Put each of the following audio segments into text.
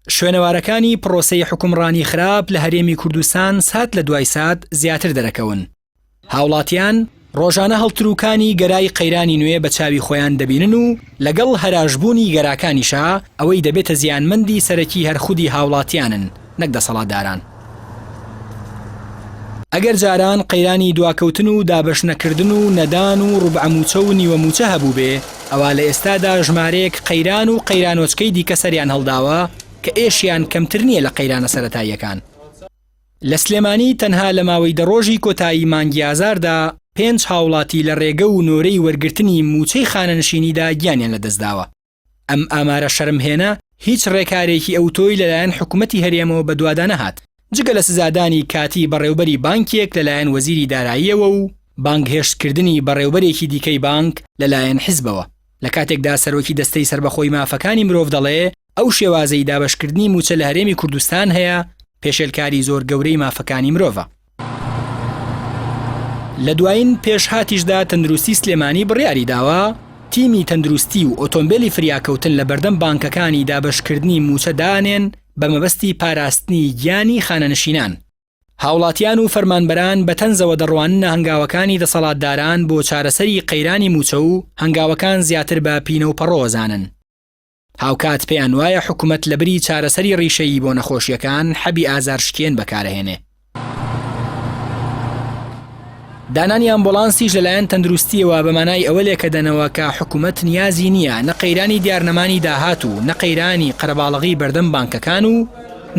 شوێنەوارەکانی پرۆسەی حکومڕانی خراپ لە هەرێمی کوردستان سات لە دوای سات زیاتر دەرەکەون. هاوڵاتیان ڕۆژانە هەڵتروکانی گەرای قەیرانی نوێ بە چاوی خۆیان دەبینن و لەگەڵ هەراشبوونی گەراکانیشا ئەوەی دەبێتە زیانمەندی سەرەکی هەرخودی هاوڵاتیانن نەک دەسەڵاتداران. ئەگەر جاران قەیرانی دواکەوتن و دابەش نەکردن و نەدان و ڕوبعەموچە و نیوەموچە هەبوو بێ، ئەوە لە ئێستادا ژمارەیەک قەیران و قەیرانۆچکەی دیکە سەریان هەڵداوە کە ئێشیان کەمتر نییە لە قەیرانە سەرەتاییەکان. لە سلێمانی تەنها لە ماوەی دەڕۆژی کۆتایی مانگی ئازاردا 5 هاوڵاتی لە ڕێگە و نۆرەی وەرگرتنی موچەی خانەنشینیدا گیانیان لەدەستداوە. ئەم ئامارە شەرمهێنە هیچ ڕێکارێکی ئەوتۆی لەلایەن حکوومەتی هەرێمەوە بەدوادە نەهات، جگە لە سزادانی کاتی بەڕێوبەری بانکێک لەلایەن وەزیری داراییەوە و بانگهێشتکردنی بەڕێوبەرێکی دیکەی بانک لەلایەن حیزبەوە. لە کاتێکدا سەرۆکی دەستەی سربەخۆی مافەکانی مرۆڤ دەڵێ ئەو شێوازەی دابەشکردنی موچە لە هەرێمی کوردستان هەیە پێشێلکاری زۆر گەورەی مافەکانی مرۆڤە. لە دوایین پێشهاتیشدا تەندروستی سلێمانی بڕیاری داوە تیمی تەندروستی و ئۆتۆمبیلی فریاکەوتن لە بەردەم بانکەکانی دابەشکردنی موچە دانێن بە مەبەستی پاراستنی گیانی خانەنشینان. هاوڵاتیان و فەرمانبەران بە تەنزەوە دەڕواننە هەنگاوەکانی دەسەڵاتداران بۆ چارەسەری قەیرانی موچە و هەنگاوەکان زیاتر بە پینە و پەڕۆزانن. هاوکات پێیان وایە حکوومەت لەبری چارەسەری ڕیشەیی بۆ نەخۆشیەکان حەبی ئازارشکێن بەکارەهێنێ. دانانی ئەمبۆڵانسیش لەلایەن تەندروستیەوە بەمانای ئەوە لێکەدەنەوە کە حکوومەت نیازی نییە نە قەیرانی دیارنەمانی داهات و نە قەیرانی قەرەباڵغی بەردەم بانکەکان و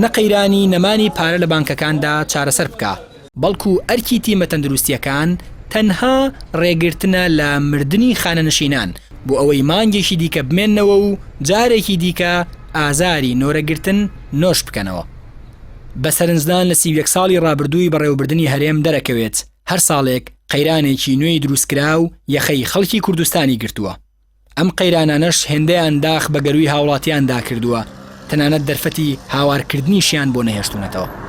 نە قەیرانی نەمانی پارە لە بانکەکاندا چارەسەر بکە، بەڵکو ئەرکی تیمە تەندروستیەکان تەنها ڕێگرتنە لە مردنی خانەنشینان بۆ ئەوەی مانگێکی دیکە بمێننەوە و جارێکی دیکە ئازاری نۆرەگرتن نۆش بکەنەوە. بە سەرنجدان لە 31 ساڵی ڕابردووی بەڕێوەبردننی هەرێم دەرەکەوێت هەر ساڵێک قەیرانێکی نوێی دروستکرا و یەخەی خەڵکی کوردستانی گرتووە. ئەم قەیرانانەش هێندەیان داخ بە گەروی هاوڵاتیاندا کردووە، تەنانەت دەرفەتی هاوارکردنیشیان بۆ نەهێشتونەتەوە.